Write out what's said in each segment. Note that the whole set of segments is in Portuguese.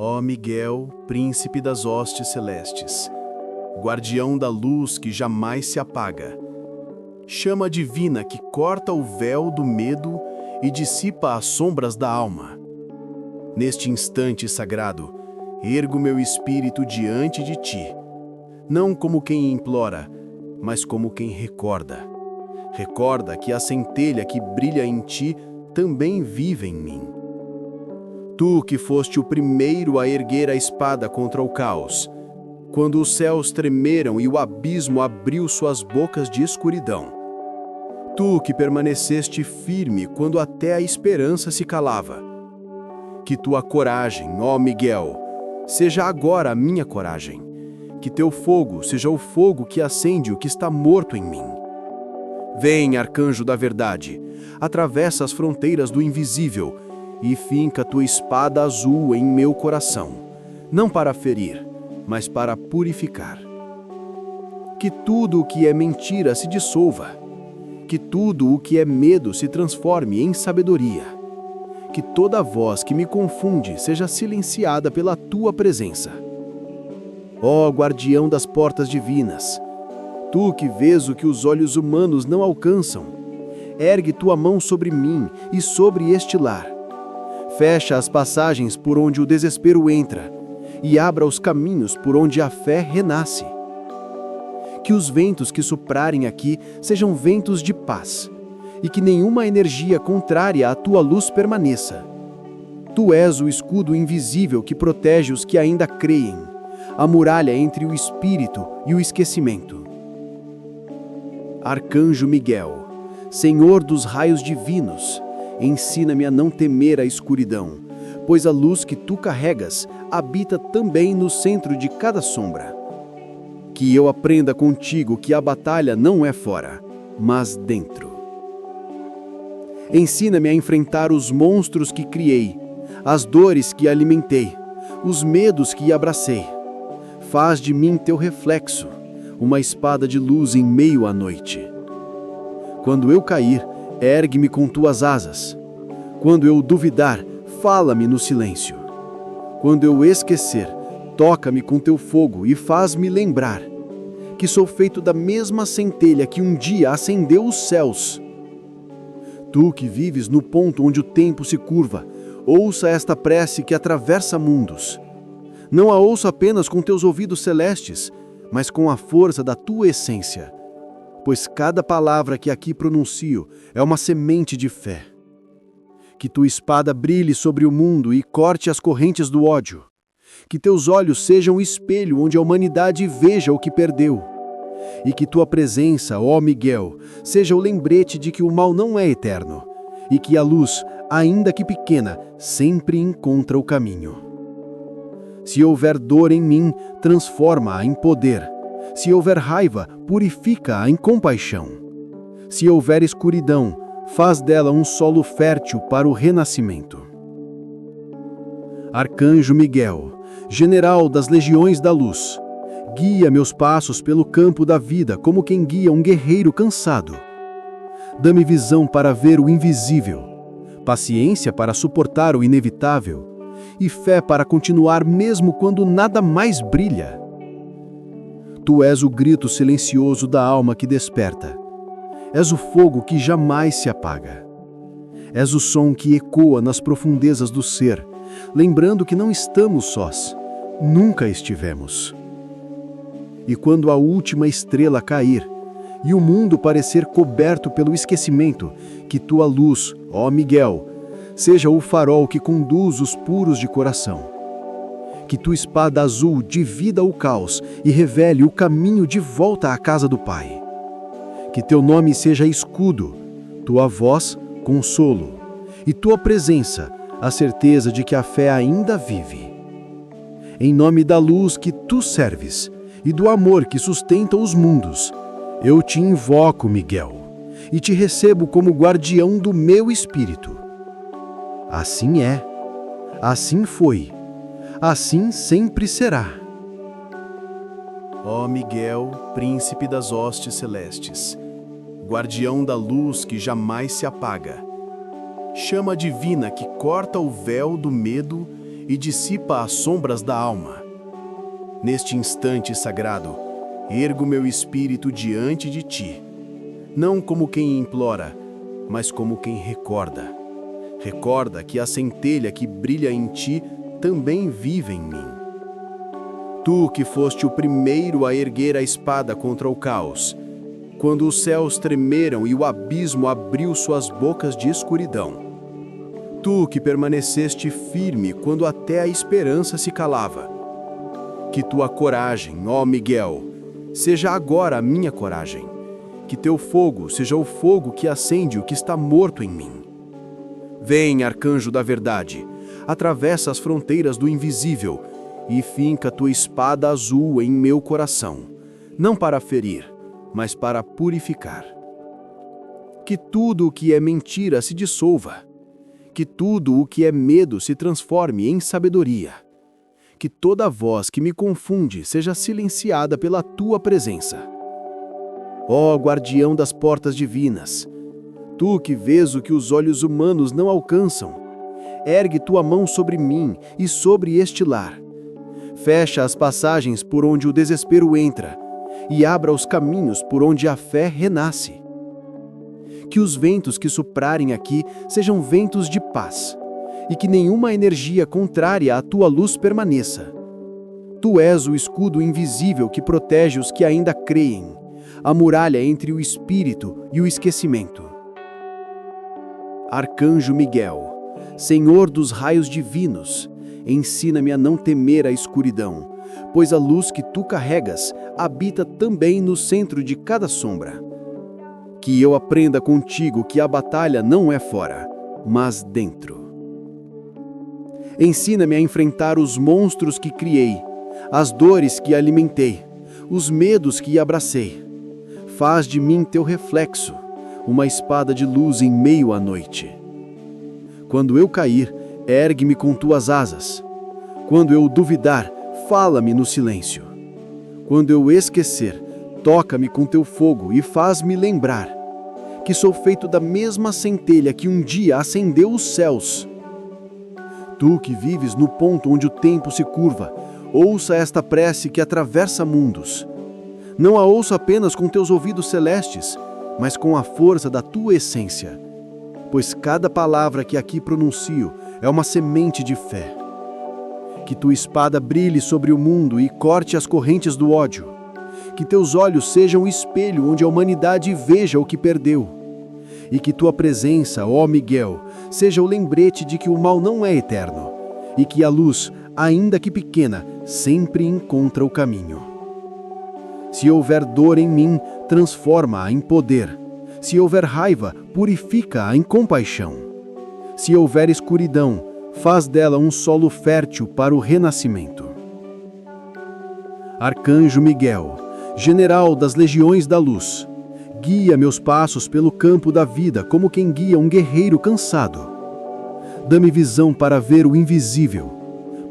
Ó Miguel, príncipe das hostes celestes, guardião da luz que jamais se apaga, chama divina que corta o véu do medo e dissipa as sombras da alma. Neste instante sagrado, ergo meu espírito diante de ti, não como quem implora, mas como quem recorda. Recorda que a centelha que brilha em ti também vive em mim. Tu que foste o primeiro a erguer a espada contra o caos, quando os céus tremeram e o abismo abriu suas bocas de escuridão. Tu que permaneceste firme quando até a esperança se calava. Que tua coragem, ó Miguel, seja agora a minha coragem. Que teu fogo seja o fogo que acende o que está morto em mim. Vem, arcanjo da verdade, atravessa as fronteiras do invisível e finca tua espada azul em meu coração, não para ferir, mas para purificar. Que tudo o que é mentira se dissolva, que tudo o que é medo se transforme em sabedoria, que toda voz que me confunde seja silenciada pela tua presença. Ó guardião das portas divinas, tu que vês o que os olhos humanos não alcançam, ergue tua mão sobre mim e sobre este lar. Fecha as passagens por onde o desespero entra e abra os caminhos por onde a fé renasce. Que os ventos que soprarem aqui sejam ventos de paz e que nenhuma energia contrária à tua luz permaneça. Tu és o escudo invisível que protege os que ainda creem, a muralha entre o espírito e o esquecimento. Arcanjo Miguel, Senhor dos raios divinos, ensina-me a não temer a escuridão, pois a luz que tu carregas habita também no centro de cada sombra. Que eu aprenda contigo que a batalha não é fora, mas dentro. Ensina-me a enfrentar os monstros que criei, as dores que alimentei, os medos que abracei. Faz de mim teu reflexo, uma espada de luz em meio à noite. Quando eu cair, ergue-me com tuas asas. Quando eu duvidar, fala-me no silêncio. Quando eu esquecer, toca-me com teu fogo e faz-me lembrar que sou feito da mesma centelha que um dia acendeu os céus. Tu que vives no ponto onde o tempo se curva, ouça esta prece que atravessa mundos. Não a ouça apenas com teus ouvidos celestes, mas com a força da tua essência, pois cada palavra que aqui pronuncio é uma semente de fé. Que tua espada brilhe sobre o mundo e corte as correntes do ódio. Que teus olhos sejam o espelho onde a humanidade veja o que perdeu. E que tua presença, ó Miguel, seja o lembrete de que o mal não é eterno, e que a luz, ainda que pequena, sempre encontra o caminho. Se houver dor em mim, transforma-a em poder. Se houver raiva, purifica-a em compaixão. Se houver escuridão, faz dela um solo fértil para o renascimento. Arcanjo Miguel, general das legiões da luz, guia meus passos pelo campo da vida como quem guia um guerreiro cansado. Dá-me visão para ver o invisível, paciência para suportar o inevitável e fé para continuar mesmo quando nada mais brilha. Tu és o grito silencioso da alma que desperta. És o fogo que jamais se apaga. És o som que ecoa nas profundezas do ser, lembrando que não estamos sós, nunca estivemos. E quando a última estrela cair e o mundo parecer coberto pelo esquecimento, que tua luz, ó Miguel, seja o farol que conduz os puros de coração. Que tua espada azul divida o caos e revele o caminho de volta à casa do Pai. Que teu nome seja escudo, tua voz, consolo, e tua presença, a certeza de que a fé ainda vive. Em nome da luz que tu serves e do amor que sustenta os mundos, eu te invoco, Miguel, e te recebo como guardião do meu espírito. Assim é, assim foi, assim sempre será. Ó Miguel, príncipe das hostes celestes, guardião da luz que jamais se apaga, chama divina que corta o véu do medo e dissipa as sombras da alma. Neste instante sagrado, ergo meu espírito diante de ti, não como quem implora, mas como quem recorda. Recorda que a centelha que brilha em ti também vive em mim. Tu que foste o primeiro a erguer a espada contra o caos, quando os céus tremeram e o abismo abriu suas bocas de escuridão. Tu que permaneceste firme quando até a esperança se calava. Que tua coragem, ó Miguel, seja agora a minha coragem. Que teu fogo seja o fogo que acende o que está morto em mim. Vem, arcanjo da verdade, atravessa as fronteiras do invisível e finca tua espada azul em meu coração, não para ferir, mas para purificar. Que tudo o que é mentira se dissolva, que tudo o que é medo se transforme em sabedoria, que toda voz que me confunde seja silenciada pela tua presença. Ó guardião das portas divinas, tu que vês o que os olhos humanos não alcançam, ergue tua mão sobre mim e sobre este lar. Fecha as passagens por onde o desespero entra e abra os caminhos por onde a fé renasce. Que os ventos que soprarem aqui sejam ventos de paz e que nenhuma energia contrária à tua luz permaneça. Tu és o escudo invisível que protege os que ainda creem, a muralha entre o espírito e o esquecimento. Arcanjo Miguel, Senhor dos raios divinos, ensina-me a não temer a escuridão, pois a luz que tu carregas habita também no centro de cada sombra. Que eu aprenda contigo que a batalha não é fora, mas dentro. Ensina-me a enfrentar os monstros que criei, as dores que alimentei, os medos que abracei. Faz de mim teu reflexo, uma espada de luz em meio à noite. Quando eu cair, ergue-me com tuas asas. Quando eu duvidar, fala-me no silêncio. Quando eu esquecer, toca-me com teu fogo e faz-me lembrar que sou feito da mesma centelha que um dia acendeu os céus. Tu que vives no ponto onde o tempo se curva, ouça esta prece que atravessa mundos. Não a ouça apenas com teus ouvidos celestes, mas com a força da tua essência, pois cada palavra que aqui pronuncio é uma semente de fé. Que tua espada brilhe sobre o mundo e corte as correntes do ódio. Que teus olhos sejam o espelho onde a humanidade veja o que perdeu. E que tua presença, ó Miguel, seja o lembrete de que o mal não é eterno e que a luz, ainda que pequena, sempre encontra o caminho. Se houver dor em mim, transforma-a em poder. Se houver raiva, purifica-a em compaixão. Se houver escuridão, faz dela um solo fértil para o renascimento. Arcanjo Miguel, general das legiões da luz, guia meus passos pelo campo da vida como quem guia um guerreiro cansado. Dá-me visão para ver o invisível,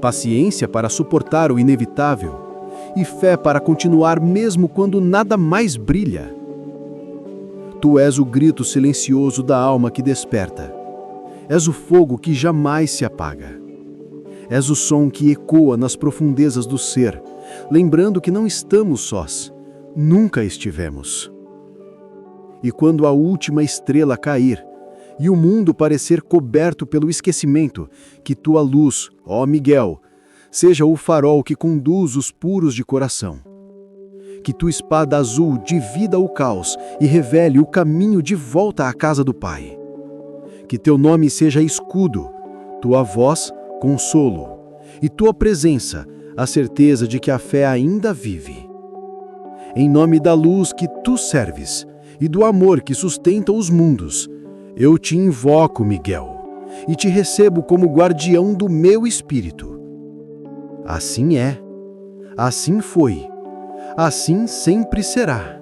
paciência para suportar o inevitável e fé para continuar mesmo quando nada mais brilha. Tu és o grito silencioso da alma que desperta. És o fogo que jamais se apaga. És o som que ecoa nas profundezas do ser, lembrando que não estamos sós, nunca estivemos. E quando a última estrela cair e o mundo parecer coberto pelo esquecimento, que tua luz, ó Miguel, seja o farol que conduz os puros de coração. Que tua espada azul divida o caos e revele o caminho de volta à casa do Pai. Que teu nome seja escudo, tua voz, consolo, e tua presença, a certeza de que a fé ainda vive. Em nome da luz que tu serves e do amor que sustenta os mundos, eu te invoco, Miguel, e te recebo como guardião do meu espírito. Assim é, assim foi, assim sempre será.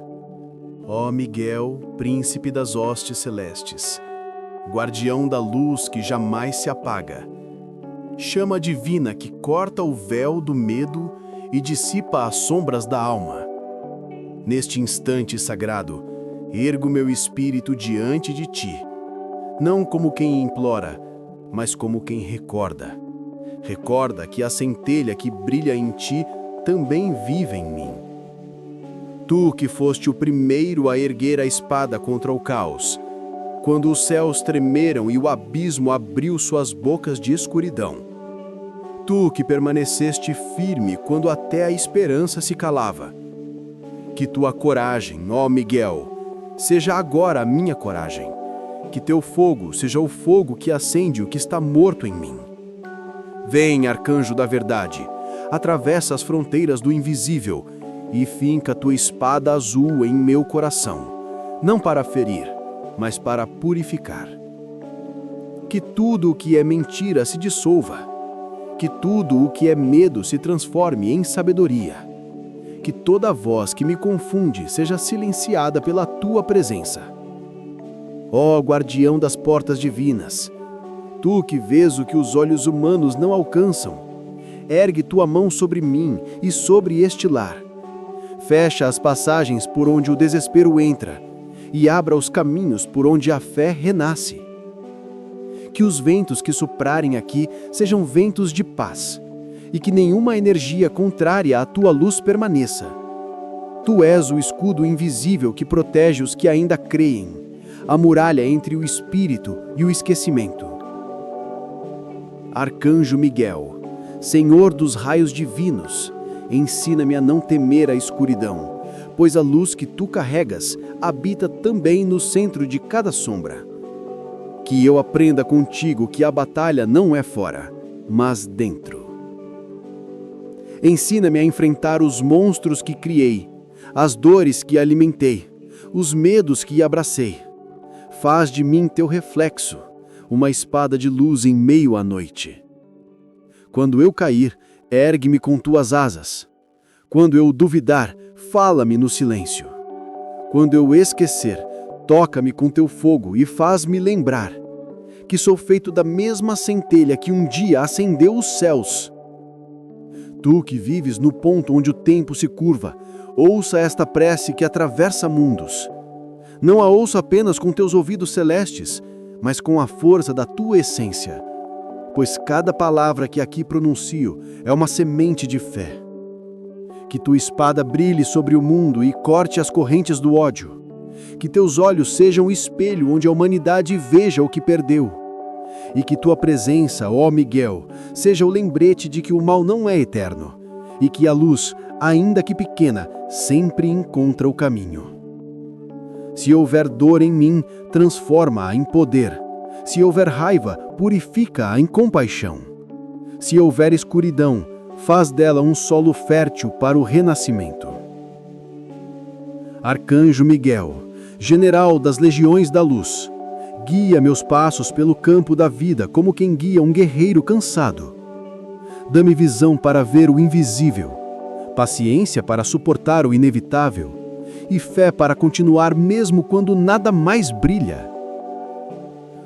Ó Miguel, príncipe das hostes celestes, guardião da luz que jamais se apaga, chama divina que corta o véu do medo e dissipa as sombras da alma. Neste instante sagrado, ergo meu espírito diante de ti, não como quem implora, mas como quem recorda. Recorda que a centelha que brilha em ti também vive em mim. Tu que foste o primeiro a erguer a espada contra o caos, quando os céus tremeram e o abismo abriu suas bocas de escuridão. Tu que permaneceste firme quando até a esperança se calava. Que tua coragem, ó Miguel, seja agora a minha coragem. Que teu fogo seja o fogo que acende o que está morto em mim. Vem, arcanjo da verdade, atravessa as fronteiras do invisível e finca tua espada azul em meu coração, não para ferir, mas para purificar. Que tudo o que é mentira se dissolva, que tudo o que é medo se transforme em sabedoria, que toda voz que me confunde seja silenciada pela tua presença. Ó guardião das portas divinas, tu que vês o que os olhos humanos não alcançam, ergue tua mão sobre mim e sobre este lar. Fecha as passagens por onde o desespero entra e abra os caminhos por onde a fé renasce. Que os ventos que soprarem aqui sejam ventos de paz e que nenhuma energia contrária à tua luz permaneça. Tu és o escudo invisível que protege os que ainda creem, a muralha entre o espírito e o esquecimento. Arcanjo Miguel, Senhor dos raios divinos, ensina-me a não temer a escuridão, pois a luz que tu carregas habita também no centro de cada sombra. Que eu aprenda contigo que a batalha não é fora, mas dentro. Ensina-me a enfrentar os monstros que criei, as dores que alimentei, os medos que abracei. Faz de mim teu reflexo, uma espada de luz em meio à noite. Quando eu cair, ergue-me com tuas asas. Quando eu duvidar, fala-me no silêncio. Quando eu esquecer, toca-me com teu fogo e faz-me lembrar que sou feito da mesma centelha que um dia acendeu os céus. Tu que vives no ponto onde o tempo se curva, ouça esta prece que atravessa mundos. Não a ouça apenas com teus ouvidos celestes, mas com a força da tua essência, pois cada palavra que aqui pronuncio é uma semente de fé. Que tua espada brilhe sobre o mundo e corte as correntes do ódio. Que teus olhos sejam o espelho onde a humanidade veja o que perdeu. E que tua presença, ó Miguel, seja o lembrete de que o mal não é eterno e que a luz, ainda que pequena, sempre encontra o caminho. Se houver dor em mim, transforma-a em poder. Se houver raiva, purifica-a em compaixão. Se houver escuridão, faz dela um solo fértil para o renascimento. Arcanjo Miguel, general das legiões da luz, guia meus passos pelo campo da vida como quem guia um guerreiro cansado. Dá-me visão para ver o invisível, paciência para suportar o inevitável e fé para continuar mesmo quando nada mais brilha.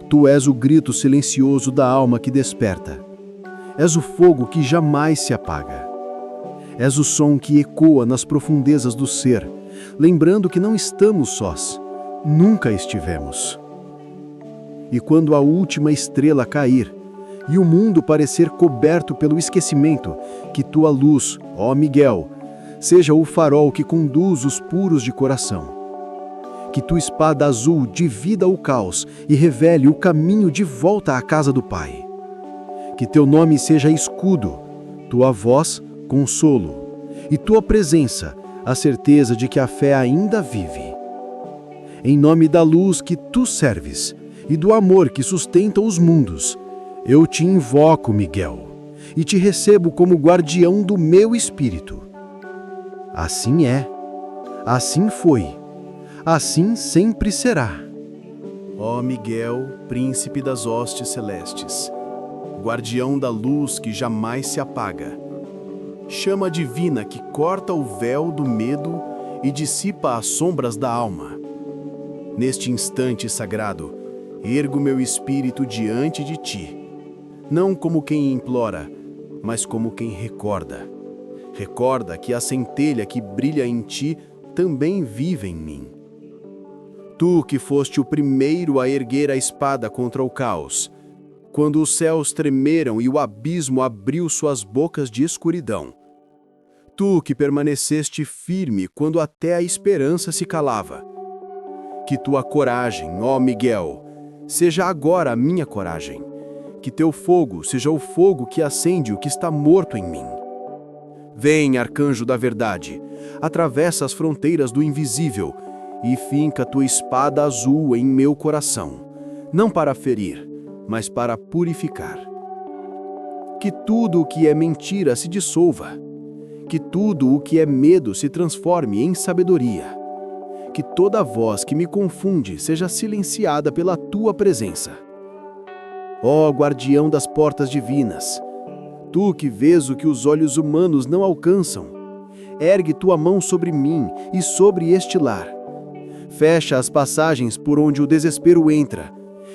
Tu és o grito silencioso da alma que desperta. És o fogo que jamais se apaga. És o som que ecoa nas profundezas do ser, lembrando que não estamos sós, nunca estivemos. E quando a última estrela cair e o mundo parecer coberto pelo esquecimento, que tua luz, ó Miguel, seja o farol que conduz os puros de coração. Que tua espada azul divida o caos e revele o caminho de volta à casa do Pai. Que teu nome seja escudo, tua voz, consolo, e tua presença, a certeza de que a fé ainda vive. Em nome da luz que tu serves e do amor que sustenta os mundos, eu te invoco, Miguel, e te recebo como guardião do meu espírito. Assim é, assim foi, assim sempre será. Ó Miguel, príncipe das hostes celestes, guardião da luz que jamais se apaga, chama divina que corta o véu do medo e dissipa as sombras da alma. Neste instante sagrado, ergo meu espírito diante de ti, não como quem implora, mas como quem recorda. Recorda que a centelha que brilha em ti também vive em mim. Tu que foste o primeiro a erguer a espada contra o caos, quando os céus tremeram e o abismo abriu suas bocas de escuridão. Tu que permaneceste firme quando até a esperança se calava. Que tua coragem, ó Miguel, seja agora a minha coragem. Que teu fogo seja o fogo que acende o que está morto em mim. Vem, arcanjo da verdade, atravessa as fronteiras do invisível e finca tua espada azul em meu coração, não para ferir, mas para purificar. Que tudo o que é mentira se dissolva, que tudo o que é medo se transforme em sabedoria, que toda voz que me confunde seja silenciada pela tua presença. Ó guardião das portas divinas, tu que vês o que os olhos humanos não alcançam, ergue tua mão sobre mim e sobre este lar. Fecha as passagens por onde o desespero entra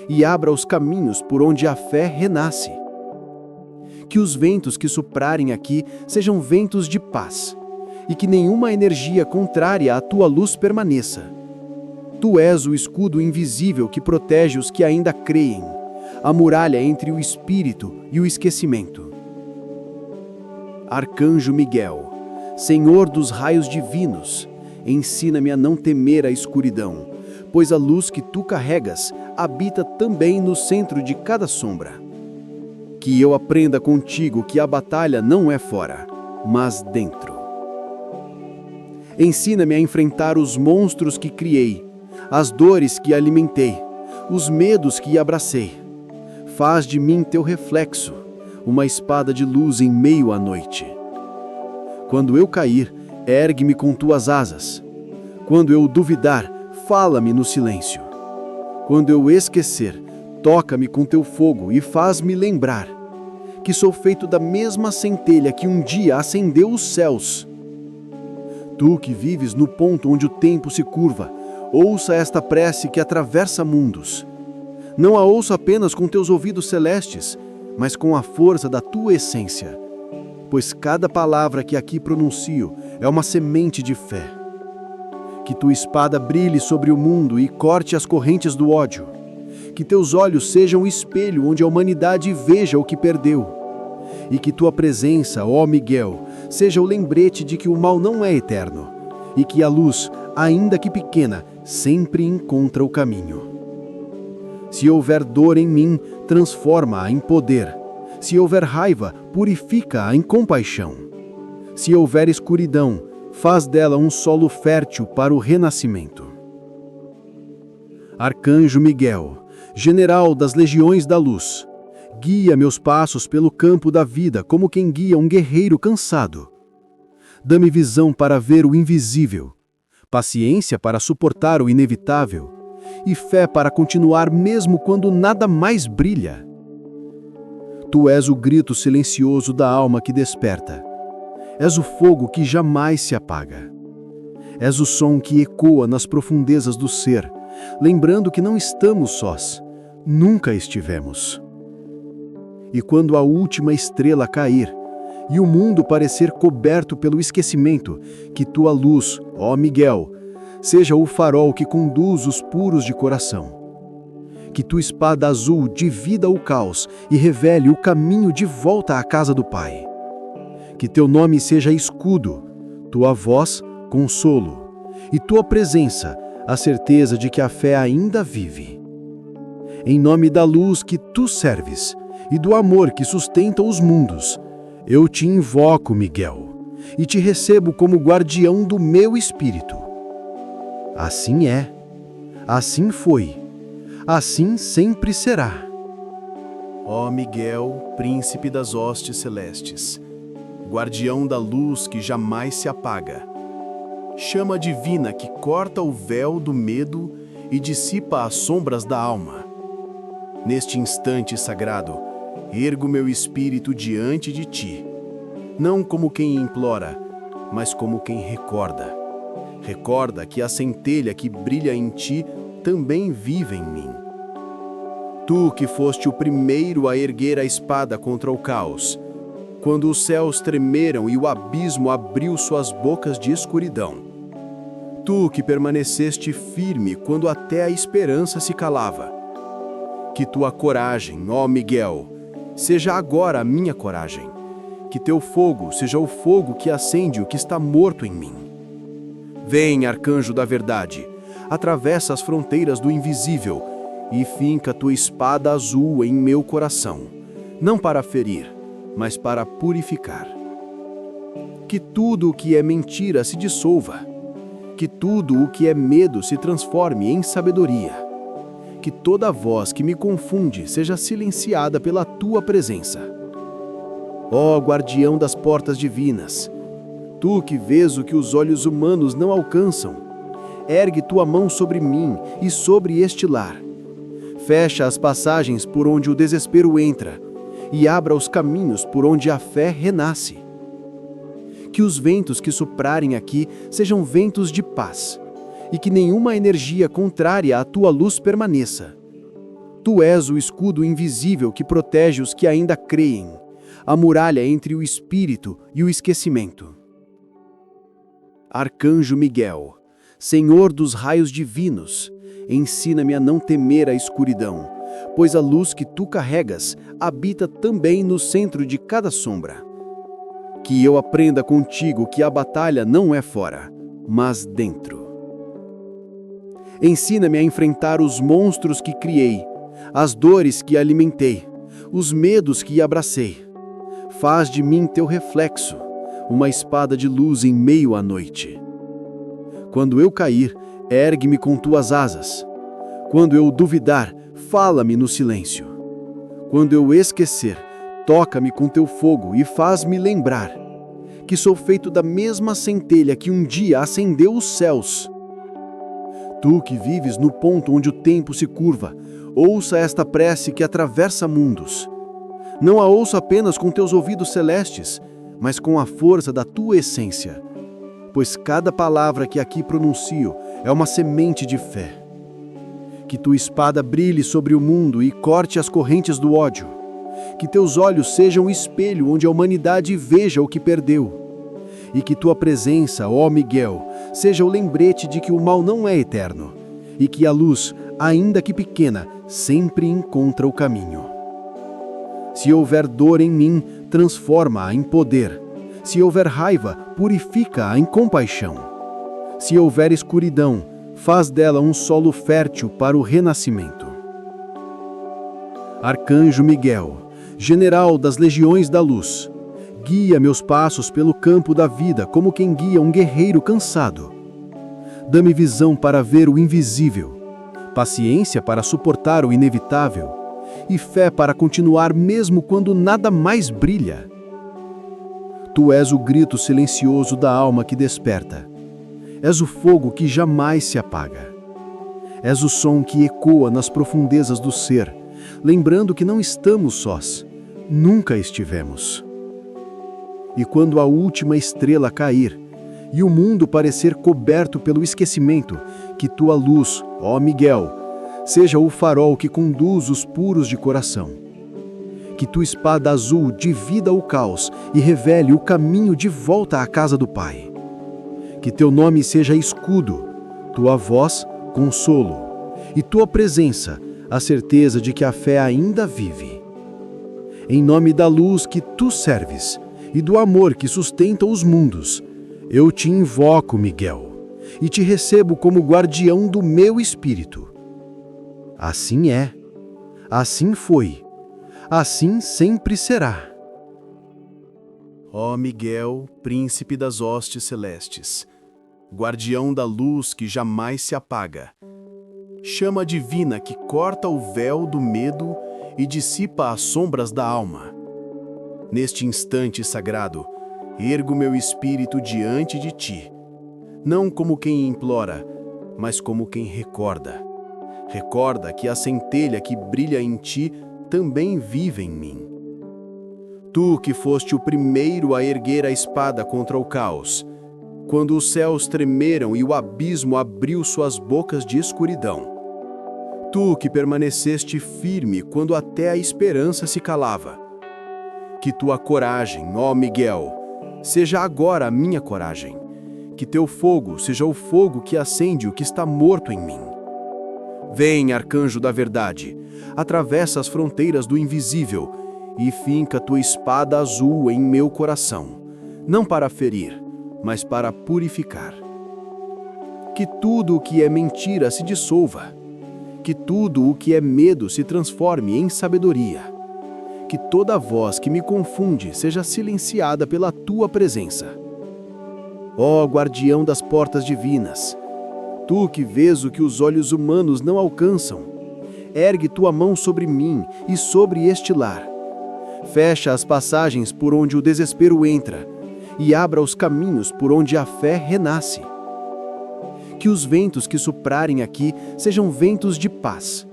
e abra os caminhos por onde a fé renasce. Que os ventos que soprarem aqui sejam ventos de paz e que nenhuma energia contrária à tua luz permaneça. Tu és o escudo invisível que protege os que ainda creem, a muralha entre o espírito e o esquecimento. Arcanjo Miguel, Senhor dos raios divinos, ensina-me a não temer a escuridão, pois a luz que tu carregas habita também no centro de cada sombra. Que eu aprenda contigo que a batalha não é fora, mas dentro. Ensina-me a enfrentar os monstros que criei, as dores que alimentei, os medos que abracei. Faz de mim teu reflexo, uma espada de luz em meio à noite. Quando eu cair, ergue-me com tuas asas. Quando eu duvidar, fala-me no silêncio. Quando eu esquecer, toca-me com teu fogo e faz-me lembrar que sou feito da mesma centelha que um dia acendeu os céus. Tu que vives no ponto onde o tempo se curva, ouça esta prece que atravessa mundos. Não a ouço apenas com teus ouvidos celestes, mas com a força da tua essência, pois cada palavra que aqui pronuncio é uma semente de fé. Que tua espada brilhe sobre o mundo e corte as correntes do ódio. Que teus olhos sejam o espelho onde a humanidade veja o que perdeu. E que tua presença, ó Miguel, seja o lembrete de que o mal não é eterno, e que a luz, ainda que pequena, sempre encontra o caminho. Se houver dor em mim, transforma-a em poder. Se houver raiva, purifica-a em compaixão. Se houver escuridão, faz dela um solo fértil para o renascimento. Arcanjo Miguel, general das legiões da luz, guia meus passos pelo campo da vida como quem guia um guerreiro cansado. Dá-me visão para ver o invisível, paciência para suportar o inevitável e fé para continuar mesmo quando nada mais brilha. Tu és o grito silencioso da alma que desperta. És o fogo que jamais se apaga. És o som que ecoa nas profundezas do ser, lembrando que não estamos sós, nunca estivemos. E quando a última estrela cair, e o mundo parecer coberto pelo esquecimento, que tua luz, ó Miguel, seja o farol que conduz os puros de coração. Que tua espada azul divida o caos e revele o caminho de volta à casa do Pai. Que teu nome seja escudo, tua voz, consolo, e tua presença, a certeza de que a fé ainda vive. Em nome da luz que tu serves e do amor que sustenta os mundos, eu te invoco, Miguel, e te recebo como guardião do meu espírito. Assim é, assim foi, assim sempre será. Ó Miguel, príncipe das hostes celestes, guardião da luz que jamais se apaga, chama divina que corta o véu do medo e dissipa as sombras da alma. Neste instante sagrado, ergo meu espírito diante de ti, não como quem implora, mas como quem recorda. Recorda que a centelha que brilha em ti também vive em mim. Tu que foste o primeiro a erguer a espada contra o caos, quando os céus tremeram e o abismo abriu suas bocas de escuridão. Tu que permaneceste firme quando até a esperança se calava. Que tua coragem, ó Miguel, seja agora a minha coragem. Que teu fogo seja o fogo que acende o que está morto em mim. Vem, arcanjo da verdade, atravessa as fronteiras do invisível e finca tua espada azul em meu coração, não para ferir, mas para purificar. Que tudo o que é mentira se dissolva, que tudo o que é medo se transforme em sabedoria. Que toda voz que me confunde seja silenciada pela tua presença. Ó guardião das portas divinas, tu que vês o que os olhos humanos não alcançam, ergue tua mão sobre mim e sobre este lar. Fecha as passagens por onde o desespero entra e abra os caminhos por onde a fé renasce. Que os ventos que soprarem aqui sejam ventos de paz, e que nenhuma energia contrária à tua luz permaneça. Tu és o escudo invisível que protege os que ainda creem, a muralha entre o espírito e o esquecimento. Arcanjo Miguel, Senhor dos raios divinos, ensina-me a não temer a escuridão, pois a luz que tu carregas habita também no centro de cada sombra. Que eu aprenda contigo que a batalha não é fora, mas dentro. Ensina-me a enfrentar os monstros que criei, as dores que alimentei, os medos que abracei. Faz de mim teu reflexo, uma espada de luz em meio à noite. Quando eu cair, ergue-me com tuas asas. Quando eu duvidar, fala-me no silêncio. Quando eu esquecer, toca-me com teu fogo e faz-me lembrar que sou feito da mesma centelha que um dia acendeu os céus. Tu que vives no ponto onde o tempo se curva, ouça esta prece que atravessa mundos. Não a ouça apenas com teus ouvidos celestes, mas com a força da tua essência, pois cada palavra que aqui pronuncio é uma semente de fé. Que tua espada brilhe sobre o mundo e corte as correntes do ódio. Que teus olhos sejam o espelho onde a humanidade veja o que perdeu. E que tua presença, ó Miguel, seja o lembrete de que o mal não é eterno, e que a luz, ainda que pequena, sempre encontra o caminho. Se houver dor em mim, transforma-a em poder. Se houver raiva, purifica-a em compaixão. Se houver escuridão, faz dela um solo fértil para o renascimento. Arcanjo Miguel, general das legiões da luz, guia meus passos pelo campo da vida como quem guia um guerreiro cansado. Dá-me visão para ver o invisível, paciência para suportar o inevitável e fé para continuar mesmo quando nada mais brilha. Tu és o grito silencioso da alma que desperta. És o fogo que jamais se apaga. És o som que ecoa nas profundezas do ser, lembrando que não estamos sós, nunca estivemos. E quando a última estrela cair, e o mundo parecer coberto pelo esquecimento, que tua luz, ó Miguel, seja o farol que conduz os puros de coração. Que tua espada azul divida o caos e revele o caminho de volta à casa do Pai. Que teu nome seja escudo, tua voz, consolo, e tua presença, a certeza de que a fé ainda vive. Em nome da luz que tu serves, e do amor que sustenta os mundos, eu te invoco, Miguel, e te recebo como guardião do meu espírito. Assim é, assim foi, assim sempre será. Ó Miguel, príncipe das hostes celestes, guardião da luz que jamais se apaga, chama divina que corta o véu do medo e dissipa as sombras da alma. Neste instante sagrado, ergo meu espírito diante de ti, não como quem implora, mas como quem recorda. Recorda que a centelha que brilha em ti também vive em mim. Tu que foste o primeiro a erguer a espada contra o caos, quando os céus tremeram e o abismo abriu suas bocas de escuridão. Tu que permaneceste firme quando até a esperança se calava. Que tua coragem, ó Miguel, seja agora a minha coragem. Que teu fogo seja o fogo que acende o que está morto em mim. Vem, arcanjo da verdade, atravessa as fronteiras do invisível e finca tua espada azul em meu coração, não para ferir, mas para purificar. Que tudo o que é mentira se dissolva, que tudo o que é medo se transforme em sabedoria, que toda voz que me confunde seja silenciada pela tua presença. Ó guardião das portas divinas, tu que vês o que os olhos humanos não alcançam, ergue tua mão sobre mim e sobre este lar. Fecha as passagens por onde o desespero entra e abra os caminhos por onde a fé renasce. Que os ventos que soprarem aqui sejam ventos de paz,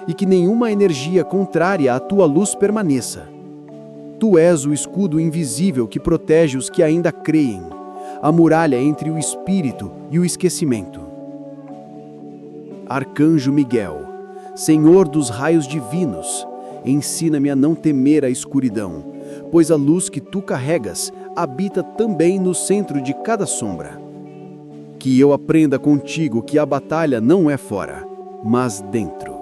e que nenhuma energia contrária à tua luz permaneça. Tu és o escudo invisível que protege os que ainda creem, a muralha entre o espírito e o esquecimento. Arcanjo Miguel, Senhor dos raios divinos, ensina-me a não temer a escuridão, pois a luz que tu carregas habita também no centro de cada sombra. Que eu aprenda contigo que a batalha não é fora, mas dentro.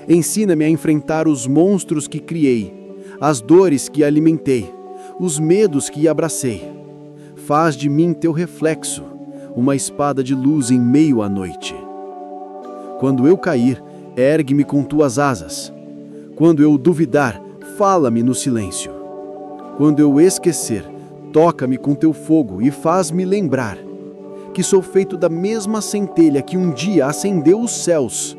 Ensina-me a enfrentar os monstros que criei, as dores que alimentei, os medos que abracei. Faz de mim teu reflexo, uma espada de luz em meio à noite. Quando eu cair, ergue-me com tuas asas. Quando eu duvidar, fala-me no silêncio. Quando eu esquecer, toca-me com teu fogo e faz-me lembrar que sou feito da mesma centelha que um dia acendeu os céus.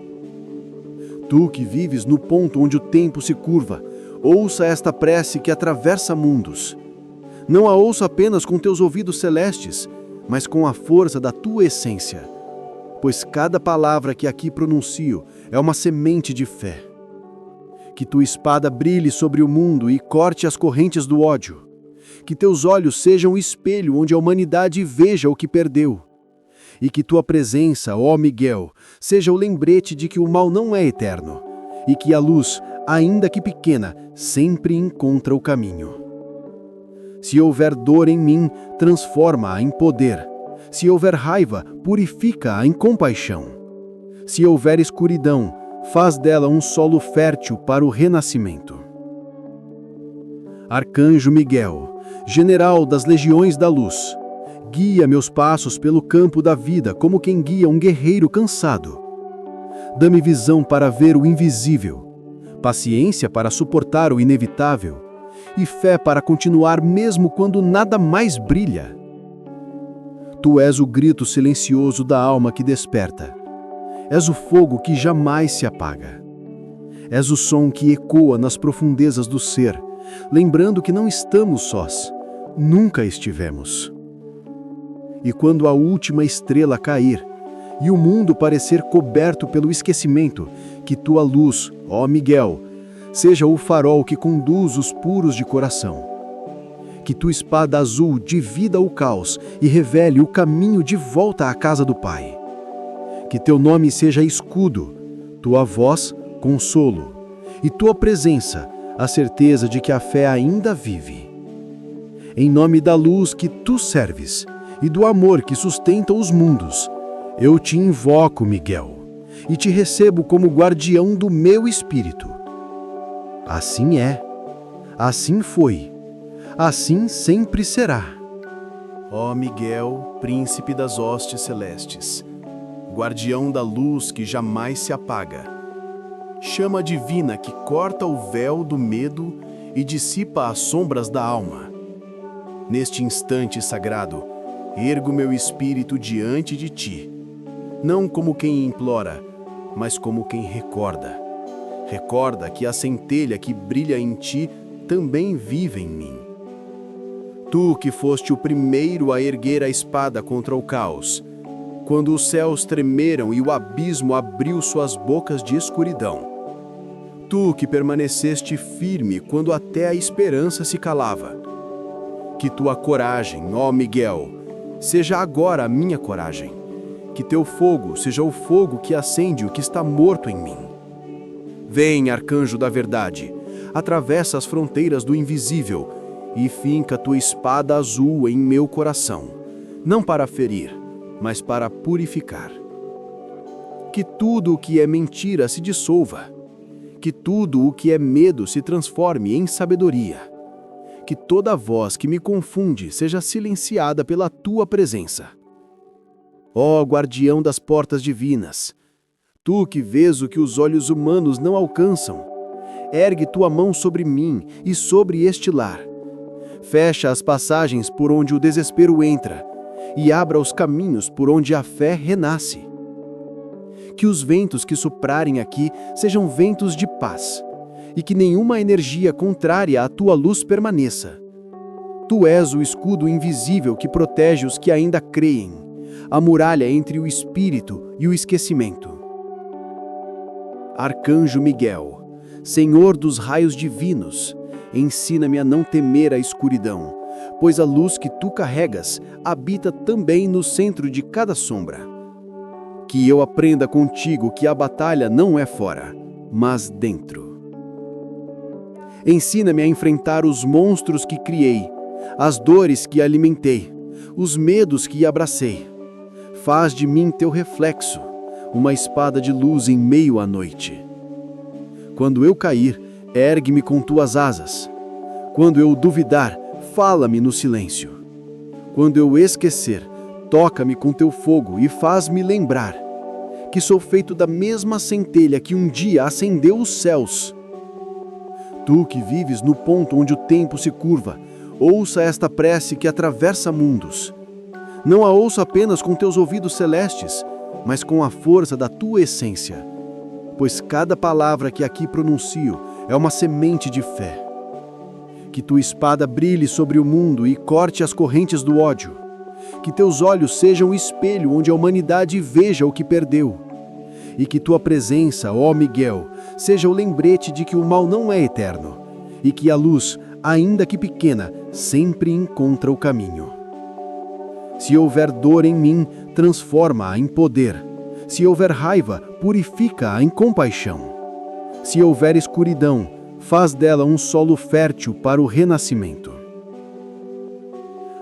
Tu que vives no ponto onde o tempo se curva, ouça esta prece que atravessa mundos. Não a ouça apenas com teus ouvidos celestes, mas com a força da tua essência, pois cada palavra que aqui pronuncio é uma semente de fé. Que tua espada brilhe sobre o mundo e corte as correntes do ódio. Que teus olhos sejam o espelho onde a humanidade veja o que perdeu. E que tua presença, ó Miguel, seja o lembrete de que o mal não é eterno, e que a luz, ainda que pequena, sempre encontra o caminho. Se houver dor em mim, transforma-a em poder. Se houver raiva, purifica-a em compaixão. Se houver escuridão, faz dela um solo fértil para o renascimento. Arcanjo Miguel, general das legiões da luz, guia meus passos pelo campo da vida como quem guia um guerreiro cansado. Dá-me visão para ver o invisível, paciência para suportar o inevitável e fé para continuar mesmo quando nada mais brilha. Tu és o grito silencioso da alma que desperta. És o fogo que jamais se apaga. És o som que ecoa nas profundezas do ser, lembrando que não estamos sós, nunca estivemos. E quando a última estrela cair e o mundo parecer coberto pelo esquecimento, que tua luz, ó Miguel, seja o farol que conduz os puros de coração. Que tua espada azul divida o caos e revele o caminho de volta à casa do Pai. Que teu nome seja escudo, tua voz, consolo, e tua presença, a certeza de que a fé ainda vive. Em nome da luz que tu serves e do amor que sustenta os mundos, eu te invoco, Miguel, e te recebo como guardião do meu espírito. Assim é, assim foi, assim sempre será. Ó Miguel, príncipe das hostes celestes, guardião da luz que jamais se apaga, chama divina que corta o véu do medo e dissipa as sombras da alma. Neste instante sagrado, ergo meu espírito diante de ti, não como quem implora, mas como quem recorda. Recorda que a centelha que brilha em ti também vive em mim. Tu que foste o primeiro a erguer a espada contra o caos, quando os céus tremeram e o abismo abriu suas bocas de escuridão. Tu que permaneceste firme quando até a esperança se calava. Que tua coragem, ó Miguel, seja agora a minha coragem. Que teu fogo seja o fogo que acende o que está morto em mim. Vem, arcanjo da verdade, atravessa as fronteiras do invisível e finca tua espada azul em meu coração, não para ferir, mas para purificar. Que tudo o que é mentira se dissolva. Que tudo o que é medo se transforme em sabedoria. Que toda voz que me confunde seja silenciada pela tua presença. Ó guardião das portas divinas, tu que vês o que os olhos humanos não alcançam, ergue tua mão sobre mim e sobre este lar. Fecha as passagens por onde o desespero entra e abra os caminhos por onde a fé renasce. Que os ventos que soprarem aqui sejam ventos de paz, e que nenhuma energia contrária à tua luz permaneça. Tu és o escudo invisível que protege os que ainda creem, a muralha entre o espírito e o esquecimento. Arcanjo Miguel, Senhor dos raios divinos, ensina-me a não temer a escuridão, pois a luz que tu carregas habita também no centro de cada sombra. Que eu aprenda contigo que a batalha não é fora, mas dentro. Ensina-me a enfrentar os monstros que criei, as dores que alimentei, os medos que abracei. Faz de mim teu reflexo, uma espada de luz em meio à noite. Quando eu cair, ergue-me com tuas asas. Quando eu duvidar, fala-me no silêncio. Quando eu esquecer, toca-me com teu fogo e faz-me lembrar que sou feito da mesma centelha que um dia acendeu os céus. Tu que vives no ponto onde o tempo se curva, ouça esta prece que atravessa mundos. Não a ouça apenas com teus ouvidos celestes, mas com a força da tua essência, pois cada palavra que aqui pronuncio é uma semente de fé. Que tua espada brilhe sobre o mundo e corte as correntes do ódio. Que teus olhos sejam o espelho onde a humanidade veja o que perdeu. E que tua presença, ó Miguel, seja o lembrete de que o mal não é eterno, e que a luz, ainda que pequena, sempre encontra o caminho. Se houver dor em mim, transforma-a em poder. Se houver raiva, purifica-a em compaixão. Se houver escuridão, faz dela um solo fértil para o renascimento.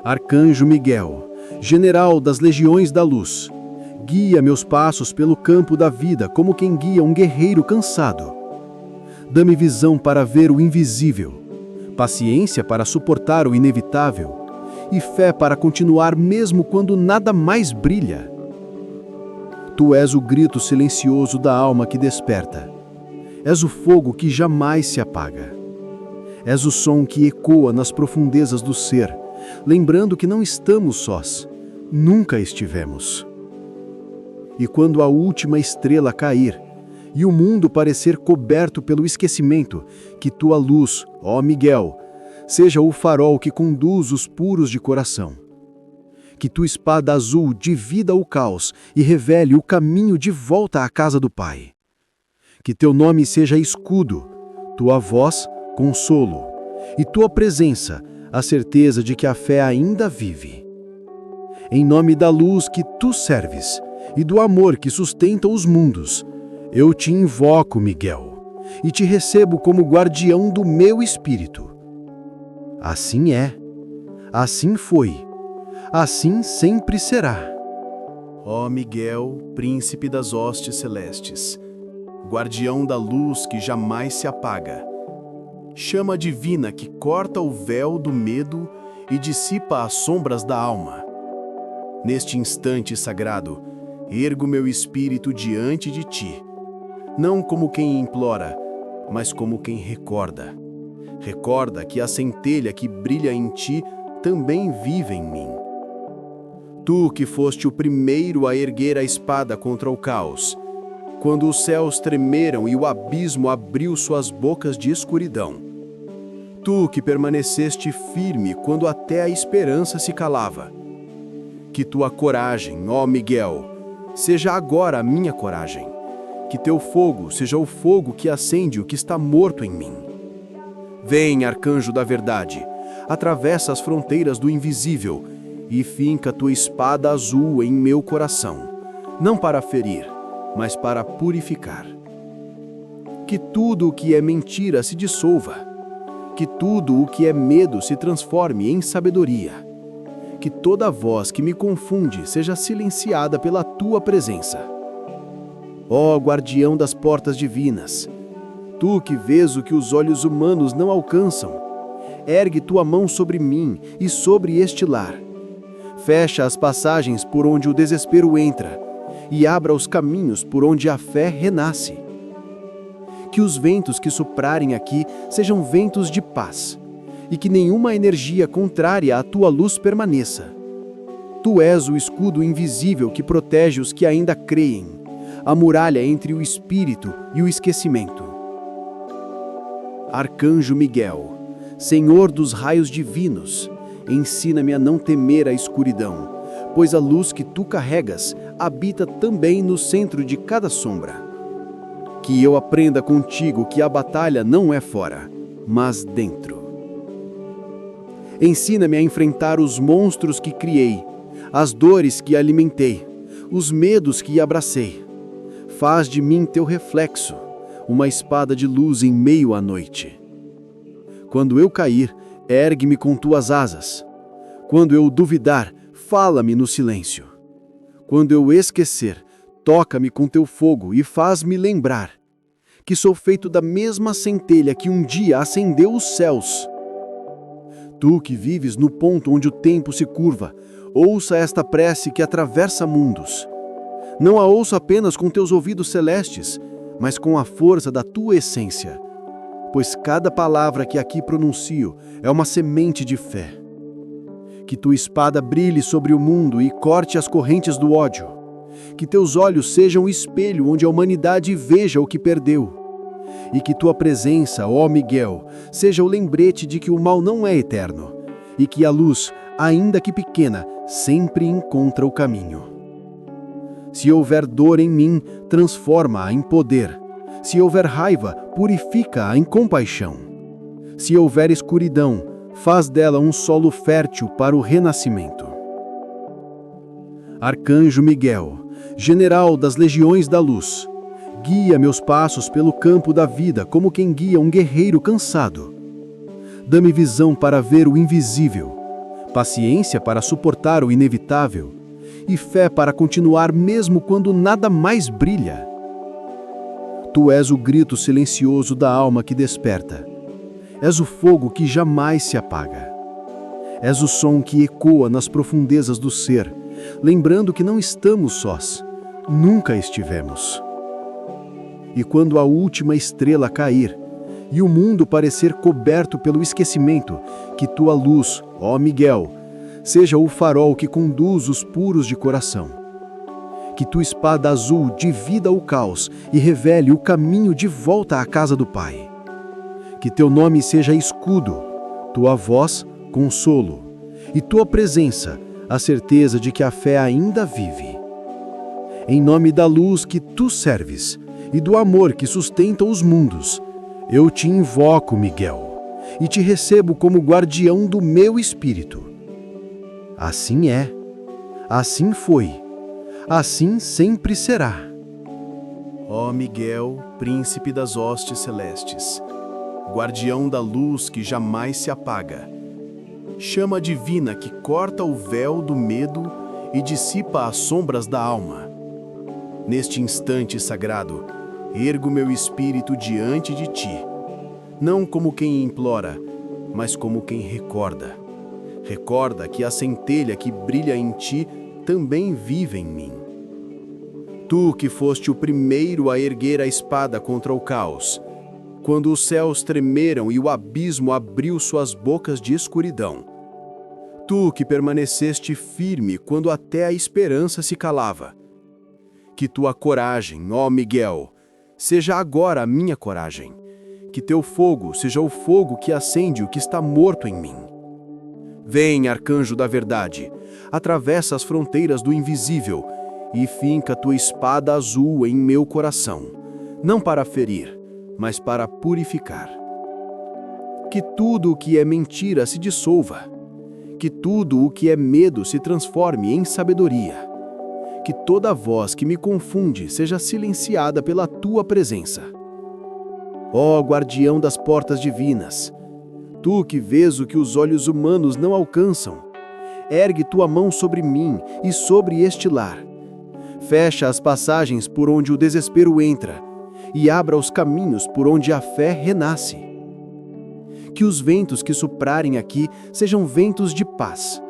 Arcanjo Miguel, general das legiões da luz, guia meus passos pelo campo da vida como quem guia um guerreiro cansado. Dá-me visão para ver o invisível, paciência para suportar o inevitável e fé para continuar mesmo quando nada mais brilha. Tu és o grito silencioso da alma que desperta. És o fogo que jamais se apaga. És o som que ecoa nas profundezas do ser, lembrando que não estamos sós, nunca estivemos. E quando a última estrela cair, e o mundo parecer coberto pelo esquecimento, que tua luz, ó Miguel, seja o farol que conduz os puros de coração. Que tua espada azul divida o caos e revele o caminho de volta à casa do Pai. Que teu nome seja escudo, tua voz, consolo, e tua presença, a certeza de que a fé ainda vive. Em nome da luz que tu serves e do amor que sustenta os mundos, eu te invoco, Miguel, e te recebo como guardião do meu espírito. Assim é, assim foi, assim sempre será. Ó Miguel, príncipe das hostes celestes, guardião da luz que jamais se apaga, chama divina que corta o véu do medo e dissipa as sombras da alma. Neste instante sagrado, ergo meu espírito diante de ti, não como quem implora, mas como quem recorda. Recorda que a centelha que brilha em ti também vive em mim. Tu que foste o primeiro a erguer a espada contra o caos, quando os céus tremeram e o abismo abriu suas bocas de escuridão. Tu que permaneceste firme quando até a esperança se calava. Que tua coragem, ó Miguel, seja agora a minha coragem. Que teu fogo seja o fogo que acende o que está morto em mim. Vem, arcanjo da verdade, atravessa as fronteiras do invisível e finca tua espada azul em meu coração, não para ferir, mas para purificar. Que tudo o que é mentira se dissolva, que tudo o que é medo se transforme em sabedoria, que toda voz que me confunde seja silenciada pela tua presença. Ó guardião das portas divinas, tu que vês o que os olhos humanos não alcançam, ergue tua mão sobre mim e sobre este lar. Fecha as passagens por onde o desespero entra e abra os caminhos por onde a fé renasce. Que os ventos que soprarem aqui sejam ventos de paz e que nenhuma energia contrária à tua luz permaneça. Tu és o escudo invisível que protege os que ainda creem, a muralha entre o espírito e o esquecimento. Arcanjo Miguel, Senhor dos raios divinos, ensina-me a não temer a escuridão, pois a luz que tu carregas habita também no centro de cada sombra. Que eu aprenda contigo que a batalha não é fora, mas dentro. Ensina-me a enfrentar os monstros que criei, as dores que alimentei, os medos que abracei. Faz de mim teu reflexo, uma espada de luz em meio à noite. Quando eu cair, ergue-me com tuas asas. Quando eu duvidar, fala-me no silêncio. Quando eu esquecer, toca-me com teu fogo e faz-me lembrar que sou feito da mesma centelha que um dia acendeu os céus. Tu que vives no ponto onde o tempo se curva, ouça esta prece que atravessa mundos. Não a ouço apenas com teus ouvidos celestes, mas com a força da tua essência, pois cada palavra que aqui pronuncio é uma semente de fé. Que tua espada brilhe sobre o mundo e corte as correntes do ódio. Que teus olhos sejam o espelho onde a humanidade veja o que perdeu. E que tua presença, ó Miguel, seja o lembrete de que o mal não é eterno, e que a luz, ainda que pequena, sempre encontra o caminho. Se houver dor em mim, transforma-a em poder. Se houver raiva, purifica-a em compaixão. Se houver escuridão, faz dela um solo fértil para o renascimento. Arcanjo Miguel, general das legiões da luz, guia meus passos pelo campo da vida como quem guia um guerreiro cansado. Dá-me visão para ver o invisível, paciência para suportar o inevitável e fé para continuar mesmo quando nada mais brilha. Tu és o grito silencioso da alma que desperta. És o fogo que jamais se apaga. És o som que ecoa nas profundezas do ser, lembrando que não estamos sós, nunca estivemos. E quando a última estrela cair e o mundo parecer coberto pelo esquecimento, que tua luz, ó Miguel, seja o farol que conduz os puros de coração. Que tua espada azul divida o caos e revele o caminho de volta à casa do Pai. Que teu nome seja escudo, tua voz, consolo, e tua presença, a certeza de que a fé ainda vive. Em nome da luz que tu serves e do amor que sustenta os mundos, eu te invoco, Miguel, e te recebo como guardião do meu espírito. Assim é, assim foi, assim sempre será. Ó Miguel, príncipe das hostes celestes, guardião da luz que jamais se apaga, chama divina que corta o véu do medo e dissipa as sombras da alma. Neste instante sagrado, ergo meu espírito diante de ti, não como quem implora, mas como quem recorda. Recorda que a centelha que brilha em ti também vive em mim. Tu que foste o primeiro a erguer a espada contra o caos, quando os céus tremeram e o abismo abriu suas bocas de escuridão. Tu que permaneceste firme quando até a esperança se calava. Que tua coragem, ó Miguel, seja agora a minha coragem. Que teu fogo seja o fogo que acende o que está morto em mim. Vem, arcanjo da verdade, atravessa as fronteiras do invisível e finca tua espada azul em meu coração, não para ferir, mas para purificar. Que tudo o que é mentira se dissolva, que tudo o que é medo se transforme em sabedoria, que toda voz que me confunde seja silenciada pela tua presença. Ó guardião das portas divinas, tu que vês o que os olhos humanos não alcançam, ergue tua mão sobre mim e sobre este lar. Fecha as passagens por onde o desespero entra e abra os caminhos por onde a fé renasce. Que os ventos que soprarem aqui sejam ventos de paz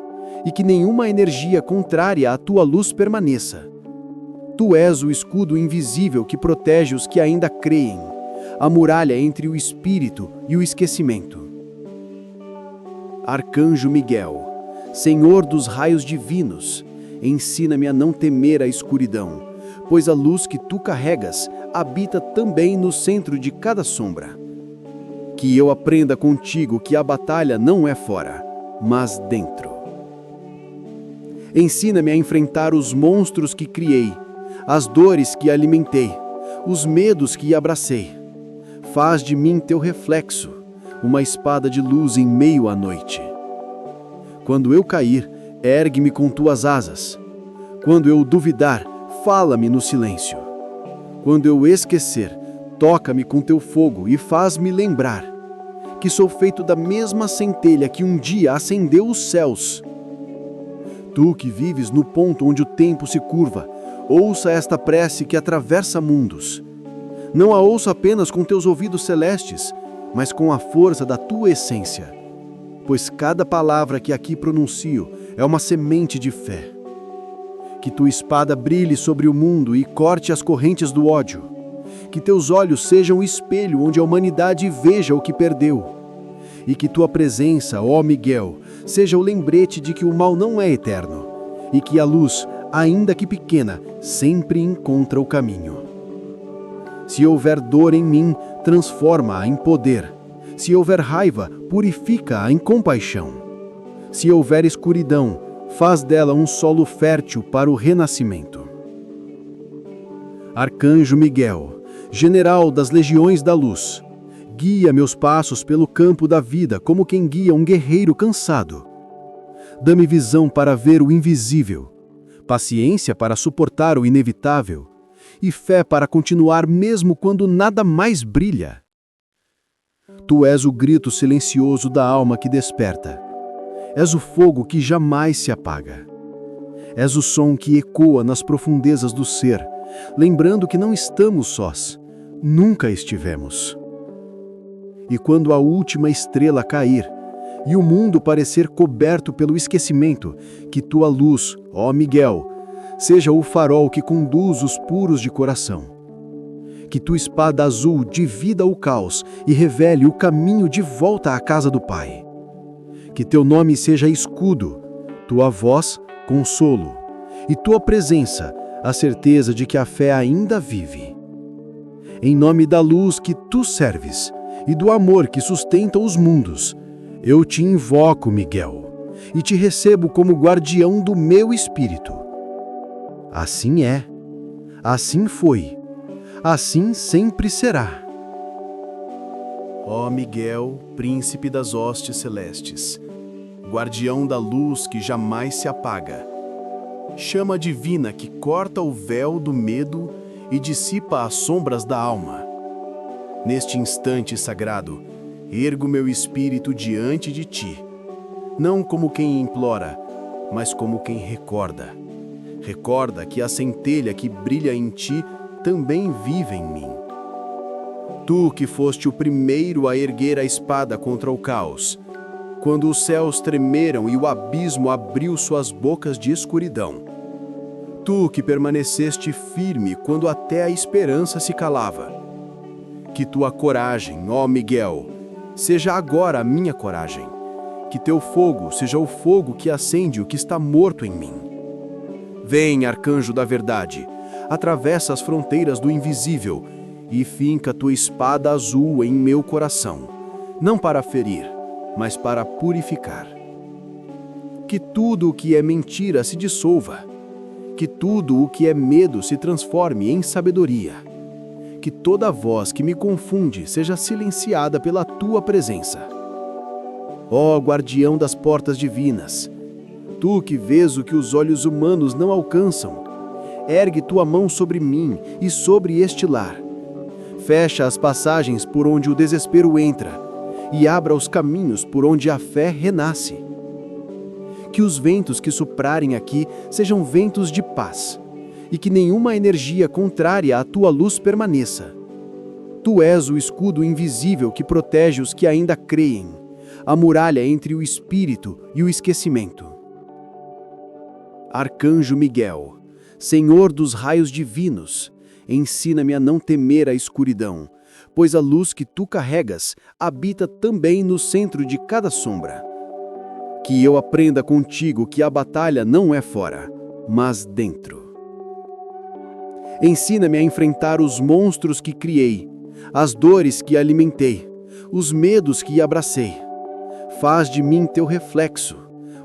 e que nenhuma energia contrária à tua luz permaneça. Tu és o escudo invisível que protege os que ainda creem, a muralha entre o espírito e o esquecimento. Arcanjo Miguel, Senhor dos raios divinos, ensina-me a não temer a escuridão, pois a luz que tu carregas habita também no centro de cada sombra. Que eu aprenda contigo que a batalha não é fora, mas dentro. Ensina-me a enfrentar os monstros que criei, as dores que alimentei, os medos que abracei. Faz de mim teu reflexo, uma espada de luz em meio à noite. Quando eu cair, ergue-me com tuas asas. Quando eu duvidar, fala-me no silêncio. Quando eu esquecer, toca-me com teu fogo e faz-me lembrar que sou feito da mesma centelha que um dia acendeu os céus. Tu que vives no ponto onde o tempo se curva, ouça esta prece que atravessa mundos. Não a ouça apenas com teus ouvidos celestes, mas com a força da tua essência, pois cada palavra que aqui pronuncio é uma semente de fé. Que tua espada brilhe sobre o mundo e corte as correntes do ódio. Que teus olhos sejam o espelho onde a humanidade veja o que perdeu. E que tua presença, ó Miguel, seja o lembrete de que o mal não é eterno e que a luz, ainda que pequena, sempre encontra o caminho. Se houver dor em mim, transforma-a em poder. Se houver raiva, purifica-a em compaixão. Se houver escuridão, faz dela um solo fértil para o renascimento. Arcanjo Miguel, general das legiões da luz, guia meus passos pelo campo da vida como quem guia um guerreiro cansado. Dá-me visão para ver o invisível, paciência para suportar o inevitável e fé para continuar mesmo quando nada mais brilha. Tu és o grito silencioso da alma que desperta. És o fogo que jamais se apaga. És o som que ecoa nas profundezas do ser, lembrando que não estamos sós, nunca estivemos. E quando a última estrela cair e o mundo parecer coberto pelo esquecimento, que tua luz, ó Miguel, seja o farol que conduz os puros de coração. Que tua espada azul divida o caos e revele o caminho de volta à casa do Pai. Que teu nome seja escudo, tua voz, consolo, e tua presença, a certeza de que a fé ainda vive. Em nome da luz que tu serves e do amor que sustenta os mundos, eu te invoco, Miguel, e te recebo como guardião do meu espírito. Assim é, assim foi, assim sempre será. Ó Miguel, príncipe das hostes celestes, guardião da luz que jamais se apaga, chama divina que corta o véu do medo e dissipa as sombras da alma. Neste instante sagrado, ergo meu espírito diante de ti, não como quem implora, mas como quem recorda. Recorda que a centelha que brilha em ti também vive em mim. Tu que foste o primeiro a erguer a espada contra o caos, quando os céus tremeram e o abismo abriu suas bocas de escuridão. Tu que permaneceste firme quando até a esperança se calava. Que tua coragem, ó Miguel, seja agora a minha coragem. Que teu fogo seja o fogo que acende o que está morto em mim. Vem, arcanjo da verdade, atravessa as fronteiras do invisível e finca tua espada azul em meu coração, não para ferir, mas para purificar. Que tudo o que é mentira se dissolva, que tudo o que é medo se transforme em sabedoria, que toda voz que me confunde seja silenciada pela tua presença. Ó guardião das portas divinas, tu que vês o que os olhos humanos não alcançam, ergue tua mão sobre mim e sobre este lar. Fecha as passagens por onde o desespero entra e abra os caminhos por onde a fé renasce. Que os ventos que soprarem aqui sejam ventos de paz e que nenhuma energia contrária à tua luz permaneça. Tu és o escudo invisível que protege os que ainda creem, a muralha entre o espírito e o esquecimento. Arcanjo Miguel, Senhor dos raios divinos, ensina-me a não temer a escuridão, pois a luz que tu carregas habita também no centro de cada sombra. Que eu aprenda contigo que a batalha não é fora, mas dentro. Ensina-me a enfrentar os monstros que criei, as dores que alimentei, os medos que abracei. Faz de mim teu reflexo,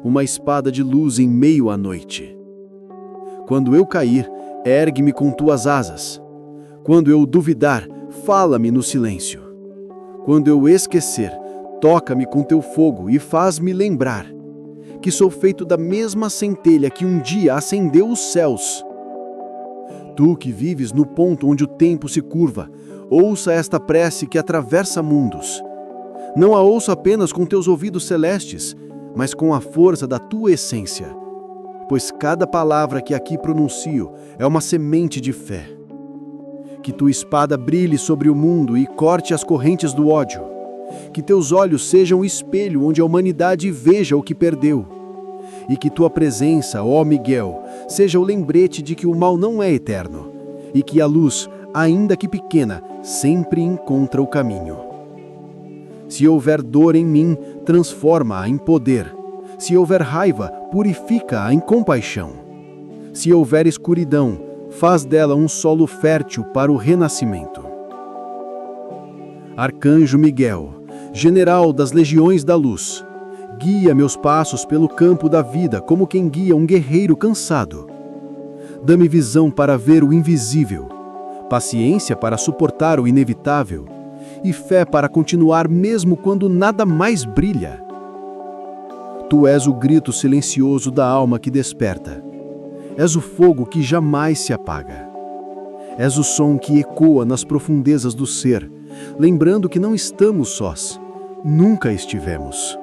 uma espada de luz em meio à noite. Quando eu cair, ergue-me com tuas asas. Quando eu duvidar, fala-me no silêncio. Quando eu esquecer, toca-me com teu fogo e faz-me lembrar que sou feito da mesma centelha que um dia acendeu os céus. Tu que vives no ponto onde o tempo se curva, ouça esta prece que atravessa mundos. Não a ouço apenas com teus ouvidos celestes, mas com a força da tua essência, pois cada palavra que aqui pronuncio é uma semente de fé. Que tua espada brilhe sobre o mundo e corte as correntes do ódio. Que teus olhos sejam o espelho onde a humanidade veja o que perdeu. E que tua presença, ó Miguel, seja o lembrete de que o mal não é eterno, e que a luz, ainda que pequena, sempre encontra o caminho. Se houver dor em mim, transforma-a em poder. Se houver raiva, purifica-a em compaixão. Se houver escuridão, faz dela um solo fértil para o renascimento. Arcanjo Miguel, general das legiões da luz, guia meus passos pelo campo da vida como quem guia um guerreiro cansado. Dá-me visão para ver o invisível, paciência para suportar o inevitável e fé para continuar mesmo quando nada mais brilha. Tu és o grito silencioso da alma que desperta. És o fogo que jamais se apaga. És o som que ecoa nas profundezas do ser, lembrando que não estamos sós, nunca estivemos.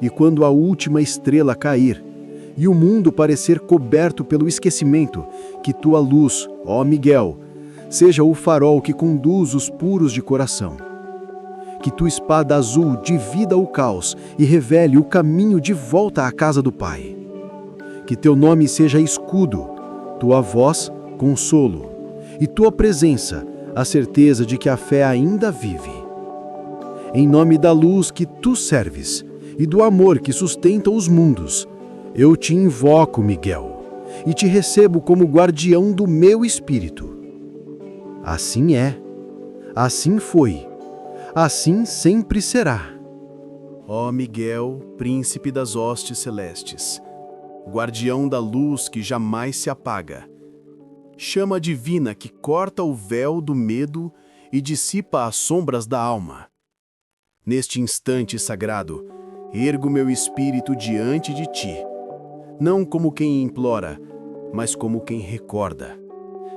E quando a última estrela cair, e o mundo parecer coberto pelo esquecimento, que tua luz, ó Miguel, seja o farol que conduz os puros de coração. Que tua espada azul divida o caos e revele o caminho de volta à casa do Pai. Que teu nome seja escudo, tua voz, consolo, e tua presença, a certeza de que a fé ainda vive. Em nome da luz que tu serves e do amor que sustenta os mundos, eu te invoco, Miguel, e te recebo como guardião do meu espírito. Assim é, assim foi, assim sempre será. Ó Miguel, príncipe das hostes celestes, guardião da luz que jamais se apaga, chama divina que corta o véu do medo e dissipa as sombras da alma. Neste instante sagrado, ergo meu espírito diante de ti, não como quem implora, mas como quem recorda.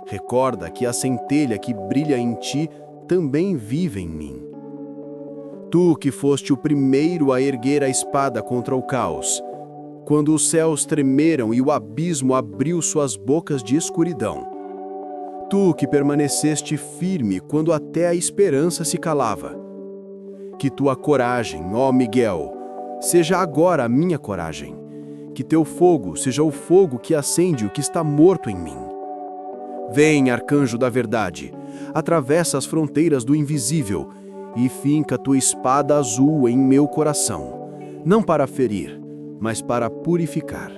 Recorda que a centelha que brilha em ti também vive em mim. Tu que foste o primeiro a erguer a espada contra o caos, quando os céus tremeram e o abismo abriu suas bocas de escuridão. Tu que permaneceste firme quando até a esperança se calava. Que tua coragem, ó Miguel, seja agora a minha coragem. Que teu fogo seja o fogo que acende o que está morto em mim. Vem, arcanjo da verdade, atravessa as fronteiras do invisível e finca tua espada azul em meu coração, não para ferir, mas para purificar.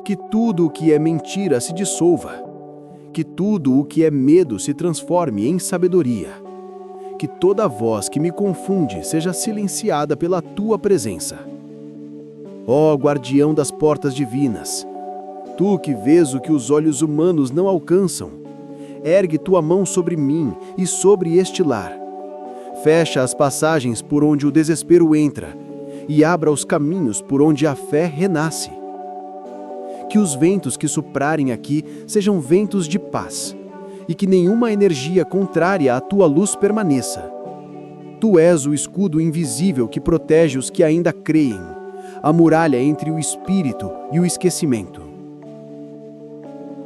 Que tudo o que é mentira se dissolva, que tudo o que é medo se transforme em sabedoria, que toda voz que me confunde seja silenciada pela tua presença. Ó guardião das portas divinas, tu que vês o que os olhos humanos não alcançam, ergue tua mão sobre mim e sobre este lar. Fecha as passagens por onde o desespero entra e abra os caminhos por onde a fé renasce. Que os ventos que soprarem aqui sejam ventos de paz, e que nenhuma energia contrária à tua luz permaneça. Tu és o escudo invisível que protege os que ainda creem, a muralha entre o espírito e o esquecimento.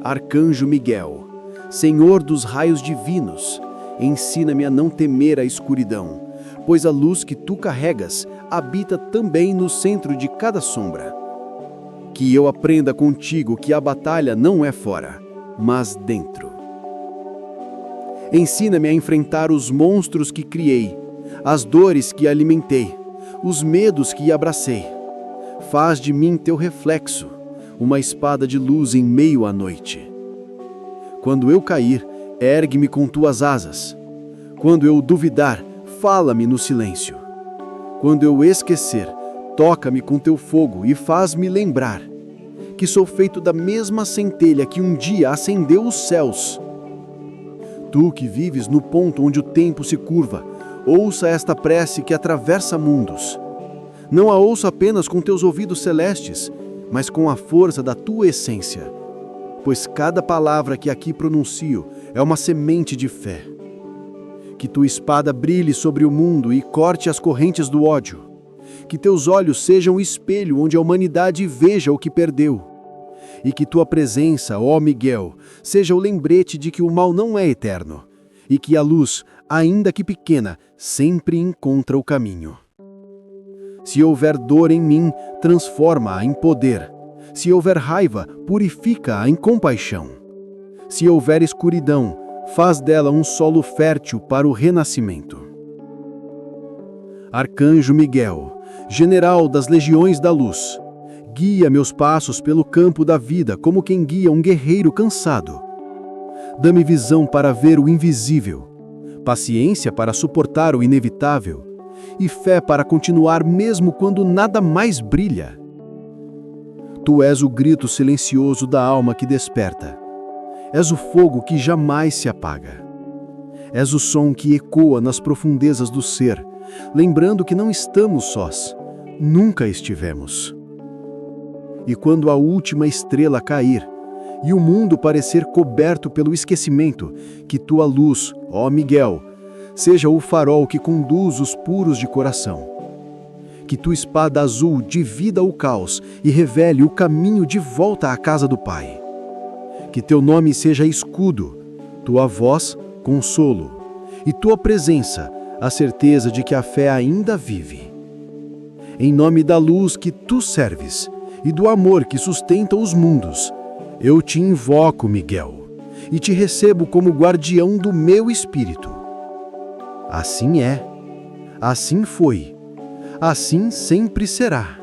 Arcanjo Miguel, Senhor dos raios divinos, ensina-me a não temer a escuridão, pois a luz que tu carregas habita também no centro de cada sombra. Que eu aprenda contigo que a batalha não é fora, mas dentro. Ensina-me a enfrentar os monstros que criei, as dores que alimentei, os medos que abracei. Faz de mim teu reflexo, uma espada de luz em meio à noite. Quando eu cair, ergue-me com tuas asas. Quando eu duvidar, fala-me no silêncio. Quando eu esquecer, toca-me com teu fogo e faz-me lembrar que sou feito da mesma centelha que um dia acendeu os céus. Tu que vives no ponto onde o tempo se curva, ouça esta prece que atravessa mundos. Não a ouça apenas com teus ouvidos celestes, mas com a força da tua essência, pois cada palavra que aqui pronuncio é uma semente de fé. Que tua espada brilhe sobre o mundo e corte as correntes do ódio. Que teus olhos sejam o espelho onde a humanidade veja o que perdeu. E que tua presença, ó Miguel, seja o lembrete de que o mal não é eterno, e que a luz, ainda que pequena, sempre encontra o caminho. Se houver dor em mim, transforma-a em poder. Se houver raiva, purifica-a em compaixão. Se houver escuridão, faz dela um solo fértil para o renascimento. Arcanjo Miguel, general das legiões da luz, guia meus passos pelo campo da vida como quem guia um guerreiro cansado. Dá-me visão para ver o invisível, paciência para suportar o inevitável e fé para continuar mesmo quando nada mais brilha. Tu és o grito silencioso da alma que desperta. És o fogo que jamais se apaga. És o som que ecoa nas profundezas do ser, lembrando que não estamos sós, nunca estivemos. E quando a última estrela cair, e o mundo parecer coberto pelo esquecimento, que tua luz, ó Miguel, seja o farol que conduz os puros de coração. Que tua espada azul divida o caos e revele o caminho de volta à casa do Pai. Que teu nome seja escudo, tua voz, consolo, e tua presença, a certeza de que a fé ainda vive. Em nome da luz que tu serves e do amor que sustenta os mundos, eu te invoco, Miguel, e te recebo como guardião do meu espírito. Assim é, assim foi, assim sempre será.